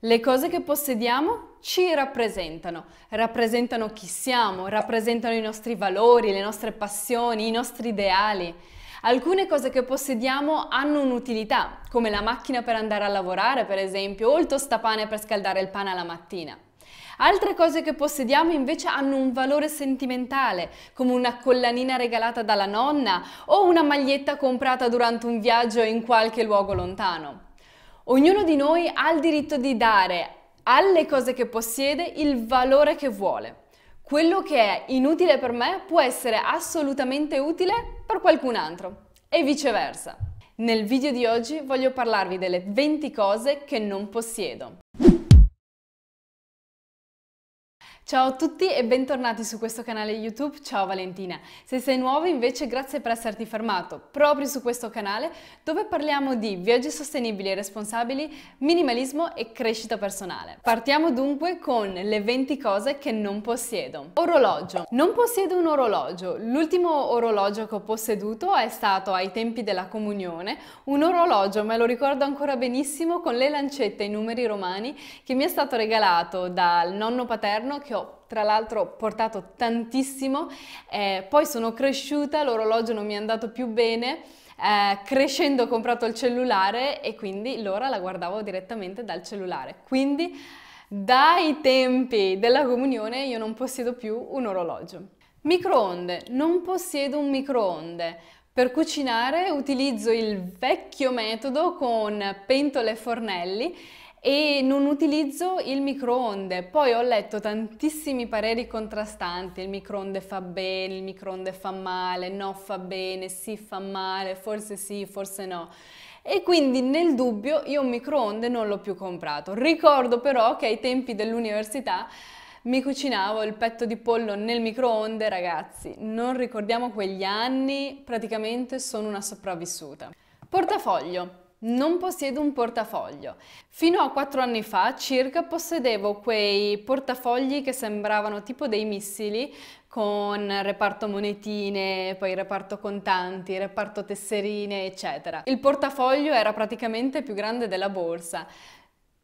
Le cose che possediamo ci rappresentano chi siamo, rappresentano i nostri valori, le nostre passioni, i nostri ideali. Alcune cose che possediamo hanno un'utilità, come la macchina per andare a lavorare, per esempio, o il tostapane per scaldare il pane alla mattina. Altre cose che possediamo invece hanno un valore sentimentale, come una collanina regalata dalla nonna o una maglietta comprata durante un viaggio in qualche luogo lontano. Ognuno di noi ha il diritto di dare alle cose che possiede il valore che vuole. Quello che è inutile per me può essere assolutamente utile per qualcun altro e viceversa. Nel video di oggi voglio parlarvi delle 20 cose che non possiedo. Ciao a tutti e bentornati su questo canale YouTube, ciao Valentina. Se sei nuovo invece grazie per esserti fermato proprio su questo canale dove parliamo di viaggi sostenibili e responsabili, minimalismo e crescita personale. Partiamo dunque con le 20 cose che non possiedo. Orologio. Non possiedo un orologio. L'ultimo orologio che ho posseduto è stato ai tempi della comunione, un orologio, me lo ricordo ancora benissimo, con le lancette e i numeri romani che mi è stato regalato dal nonno paterno che ho tra l'altro portato tantissimo, poi sono cresciuta, l'orologio non mi è andato più bene, crescendo ho comprato il cellulare e quindi l'ora la guardavo direttamente dal cellulare, quindi dai tempi della comunione io non possiedo più un orologio. Microonde, non possiedo un microonde. Per cucinare utilizzo il vecchio metodo con pentole e fornelli e non utilizzo il microonde. Poi ho letto tantissimi pareri contrastanti, il microonde fa bene, il microonde fa male, no fa bene, sì fa male, forse no. E quindi nel dubbio io un microonde non l'ho più comprato. Ricordo però che ai tempi dell'università mi cucinavo il petto di pollo nel microonde, ragazzi, non ricordiamo quegli anni, praticamente sono una sopravvissuta. Portafoglio. Non possiedo un portafoglio. Fino a 4 anni fa circa possedevo quei portafogli che sembravano tipo dei missili con reparto monetine, poi reparto contanti, reparto tesserine, eccetera. Il portafoglio era praticamente più grande della borsa.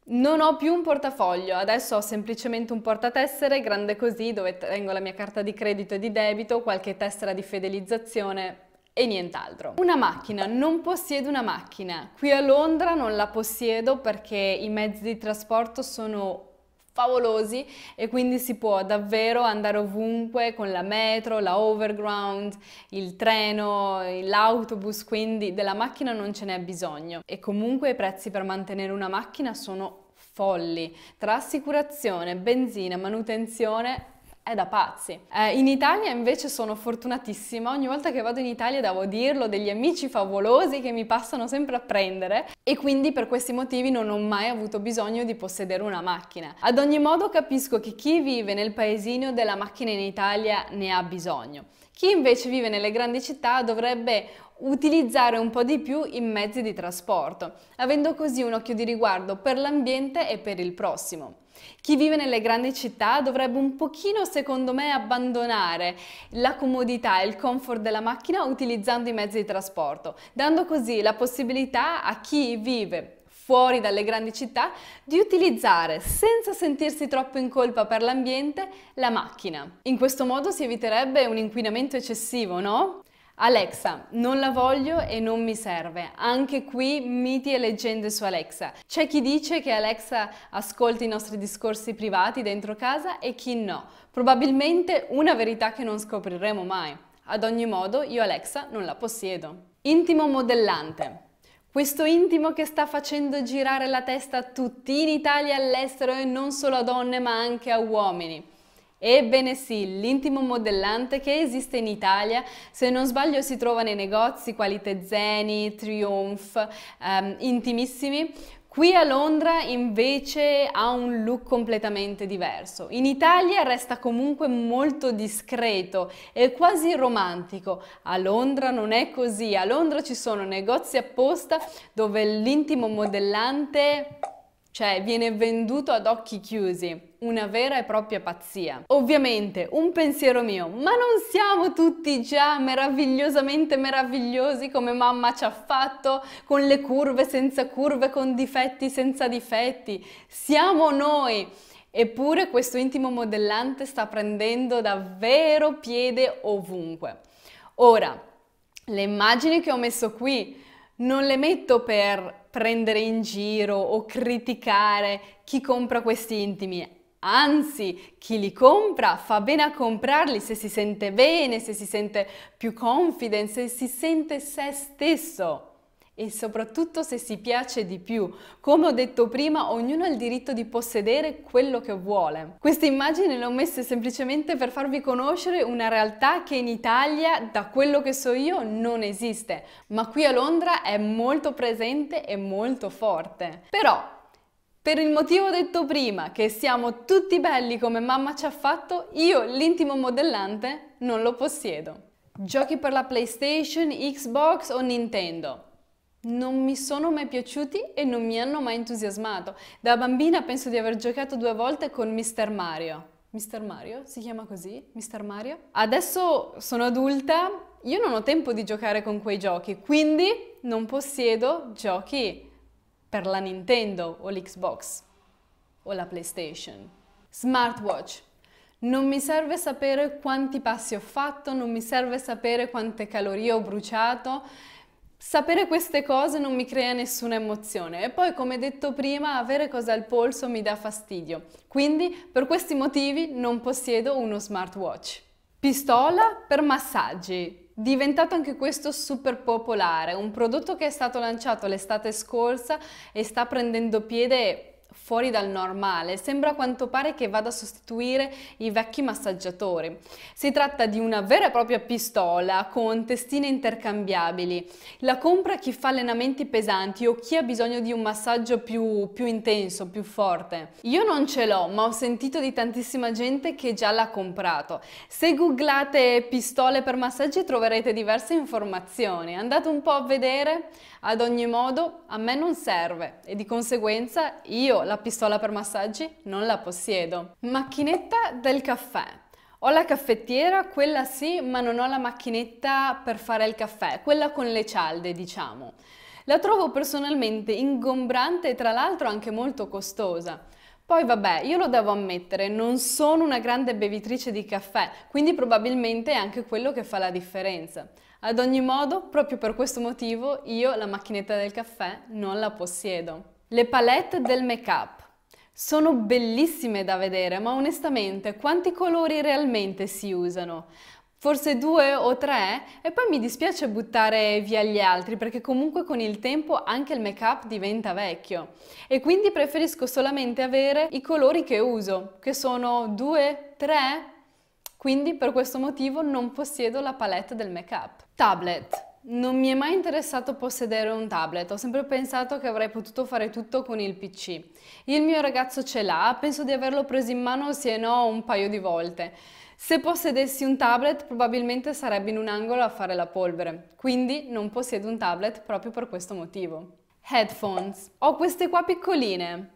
Non ho più un portafoglio, adesso ho semplicemente un portatessere grande così dove tengo la mia carta di credito e di debito, qualche tessera di fidelizzazione e nient'altro. Una macchina, non possiedo una macchina. Qui a Londra non la possiedo perché i mezzi di trasporto sono favolosi e quindi si può davvero andare ovunque con la metro, la overground, il treno, l'autobus, quindi della macchina non ce n'è bisogno. E comunque i prezzi per mantenere una macchina sono folli, tra assicurazione, benzina, manutenzione. È da pazzi. In Italia invece sono fortunatissima, ogni volta che vado in Italia devo dirlo, degli amici favolosi che mi passano sempre a prendere e quindi per questi motivi non ho mai avuto bisogno di possedere una macchina. Ad ogni modo capisco che chi vive nel paesino della macchina in Italia ne ha bisogno. Chi invece vive nelle grandi città dovrebbe utilizzare un po' di più i mezzi di trasporto, avendo così un occhio di riguardo per l'ambiente e per il prossimo. Chi vive nelle grandi città dovrebbe un pochino, secondo me, abbandonare la comodità e il comfort della macchina utilizzando i mezzi di trasporto, dando così la possibilità a chi vive fuori dalle grandi città di utilizzare, senza sentirsi troppo in colpa per l'ambiente, la macchina. In questo modo si eviterebbe un inquinamento eccessivo, no? Alexa, non la voglio e non mi serve. Anche qui miti e leggende su Alexa. C'è chi dice che Alexa ascolti i nostri discorsi privati dentro casa e chi no. Probabilmente una verità che non scopriremo mai. Ad ogni modo, io Alexa non la possiedo. Intimo modellante. Questo intimo che sta facendo girare la testa a tutti in Italia e all'estero e non solo a donne ma anche a uomini. Ebbene sì, l'intimo modellante che esiste in Italia, se non sbaglio si trova nei negozi quali Tezzeni, Triumph, Intimissimi. Qui a Londra invece ha un look completamente diverso. In Italia resta comunque molto discreto e quasi romantico. A Londra non è così, a Londra ci sono negozi apposta dove l'intimo modellante Cioè viene venduto ad occhi chiusi, una vera e propria pazzia. Ovviamente, un pensiero mio, ma non siamo tutti già meravigliosamente meravigliosi come mamma ci ha fatto, con le curve, senza curve, con difetti, senza difetti? Siamo noi! Eppure questo intimo modellante sta prendendo davvero piede ovunque. Ora, le immagini che ho messo qui non le metto per prendere in giro o criticare chi compra questi intimi, anzi, chi li compra fa bene a comprarli se si sente bene, se si sente più confident, se si sente se stesso e soprattutto se si piace di più. Come ho detto prima, ognuno ha il diritto di possedere quello che vuole. Queste immagini le ho messe semplicemente per farvi conoscere una realtà che in Italia, da quello che so io, non esiste, ma qui a Londra è molto presente e molto forte. Però, per il motivo detto prima, che siamo tutti belli come mamma ci ha fatto, io l'intimo modellante non lo possiedo. Giochi per la PlayStation, Xbox o Nintendo? Non mi sono mai piaciuti e non mi hanno mai entusiasmato. Da bambina penso di aver giocato 2 volte con Mr. Mario. Mr. Mario? Si chiama così? Mr. Mario? Adesso sono adulta, io non ho tempo di giocare con quei giochi, quindi non possiedo giochi per la Nintendo o l'Xbox o la PlayStation. Smartwatch. Non mi serve sapere quanti passi ho fatto, non mi serve sapere quante calorie ho bruciato. Sapere queste cose non mi crea nessuna emozione e poi, come detto prima, avere cose al polso mi dà fastidio. Quindi, per questi motivi, non possiedo uno smartwatch. Pistola per massaggi. Diventato anche questo super popolare, un prodotto che è stato lanciato l'estate scorsa e sta prendendo piede fuori dal normale, sembra a quanto pare che vada a sostituire i vecchi massaggiatori. Si tratta di una vera e propria pistola con testine intercambiabili. La compra chi fa allenamenti pesanti o chi ha bisogno di un massaggio più intenso, più forte. Io non ce l'ho, ma ho sentito di tantissima gente che già l'ha comprato. Se googlate pistole per massaggi troverete diverse informazioni. Andate un po' a vedere. Ad ogni modo, a me non serve e di conseguenza io la pistola per massaggi non la possiedo. Macchinetta del caffè. Ho la caffettiera, quella sì, ma non ho la macchinetta per fare il caffè, quella con le cialde, diciamo. La trovo personalmente ingombrante e tra l'altro anche molto costosa. Poi vabbè, io lo devo ammettere, non sono una grande bevitrice di caffè, quindi probabilmente è anche quello che fa la differenza. Ad ogni modo, proprio per questo motivo, io la macchinetta del caffè non la possiedo. Le palette del make-up. Sono bellissime da vedere, ma onestamente quanti colori realmente si usano? Forse 2 o 3? E poi mi dispiace buttare via gli altri perché comunque con il tempo anche il make-up diventa vecchio e quindi preferisco solamente avere i colori che uso, che sono 2, 3. Quindi per questo motivo non possiedo la palette del make-up. Tablet. Non mi è mai interessato possedere un tablet, ho sempre pensato che avrei potuto fare tutto con il PC. Il mio ragazzo ce l'ha, penso di averlo preso in mano sì e no un paio di volte. Se possedessi un tablet probabilmente sarebbe in un angolo a fare la polvere, quindi non possiedo un tablet proprio per questo motivo. Headphones. Ho queste qua piccoline,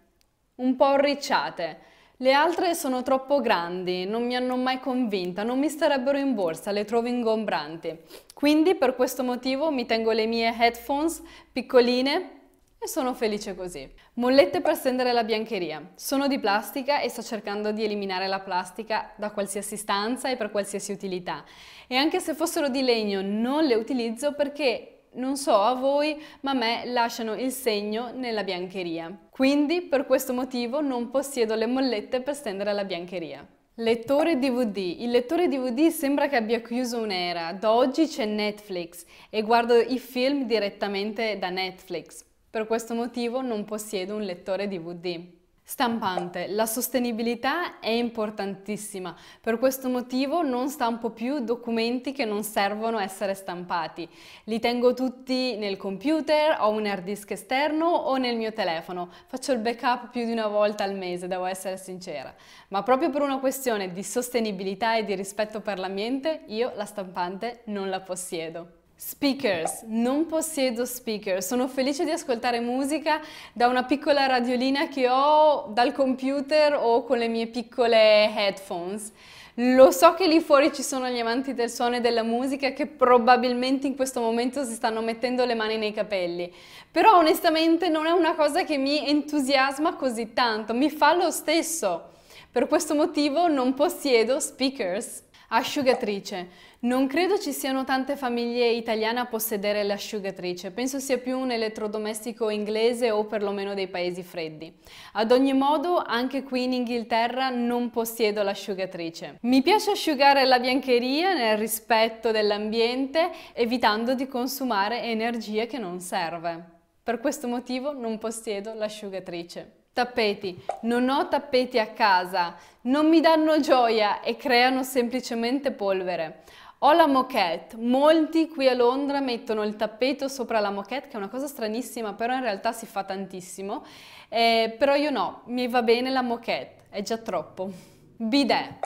un po' arricciate. Le altre sono troppo grandi, non mi hanno mai convinta, non mi starebbero in borsa, le trovo ingombranti. Quindi per questo motivo mi tengo le mie headphones piccoline e sono felice così. Mollette per stendere la biancheria. Sono di plastica e sto cercando di eliminare la plastica da qualsiasi stanza e per qualsiasi utilità. E anche se fossero di legno non le utilizzo perché non so a voi, ma a me lasciano il segno nella biancheria. Quindi per questo motivo non possiedo le mollette per stendere la biancheria. Lettore DVD. Il lettore DVD sembra che abbia chiuso un'era. Da oggi c'è Netflix e guardo i film direttamente da Netflix. Per questo motivo non possiedo un lettore DVD. Stampante. La sostenibilità è importantissima, per questo motivo non stampo più documenti che non servono essere stampati. Li tengo tutti nel computer, ho un hard disk esterno o nel mio telefono. Faccio il backup più di una volta al mese, devo essere sincera. Ma proprio per una questione di sostenibilità e di rispetto per l'ambiente, io la stampante non la possiedo. Speakers, non possiedo speaker, sono felice di ascoltare musica da una piccola radiolina che ho dal computer o con le mie piccole headphones. Lo so che lì fuori ci sono gli amanti del suono e della musica che probabilmente in questo momento si stanno mettendo le mani nei capelli, però onestamente non è una cosa che mi entusiasma così tanto, mi fa lo stesso. Per questo motivo non possiedo speakers. Asciugatrice. Non credo ci siano tante famiglie italiane a possedere l'asciugatrice, penso sia più un elettrodomestico inglese o perlomeno dei paesi freddi. Ad ogni modo, anche qui in Inghilterra non possiedo l'asciugatrice. Mi piace asciugare la biancheria nel rispetto dell'ambiente, evitando di consumare energia che non serve. Per questo motivo non possiedo l'asciugatrice. Tappeti. Non ho tappeti a casa, non mi danno gioia e creano semplicemente polvere. Ho la moquette, molti qui a Londra mettono il tappeto sopra la moquette, che è una cosa stranissima, però in realtà si fa tantissimo, però io no, mi va bene la moquette, è già troppo. Bidet,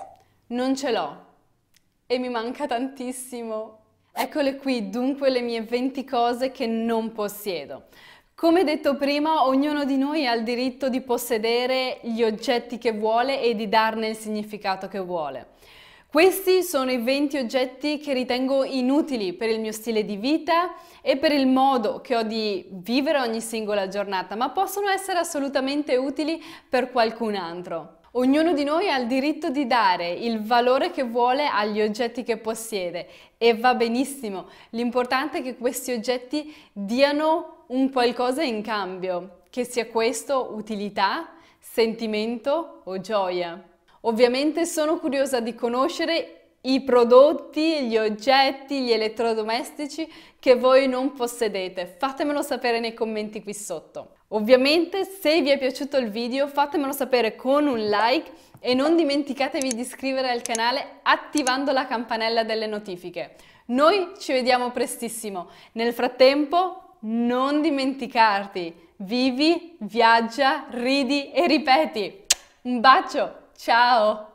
non ce l'ho e mi manca tantissimo. Eccole qui dunque le mie 20 cose che non possiedo. Come detto prima, ognuno di noi ha il diritto di possedere gli oggetti che vuole e di darne il significato che vuole. Questi sono i 20 oggetti che ritengo inutili per il mio stile di vita e per il modo che ho di vivere ogni singola giornata, ma possono essere assolutamente utili per qualcun altro. Ognuno di noi ha il diritto di dare il valore che vuole agli oggetti che possiede e va benissimo. L'importante è che questi oggetti diano un qualcosa in cambio, che sia questo utilità, sentimento o gioia. Ovviamente sono curiosa di conoscere i prodotti, gli oggetti, gli elettrodomestici che voi non possedete. Fatemelo sapere nei commenti qui sotto. Ovviamente se vi è piaciuto il video fatemelo sapere con un like e non dimenticatevi di iscrivervi al canale attivando la campanella delle notifiche. Noi ci vediamo prestissimo. Nel frattempo non dimenticarti, vivi, viaggia, ridi e ripeti. Un bacio! Ciao!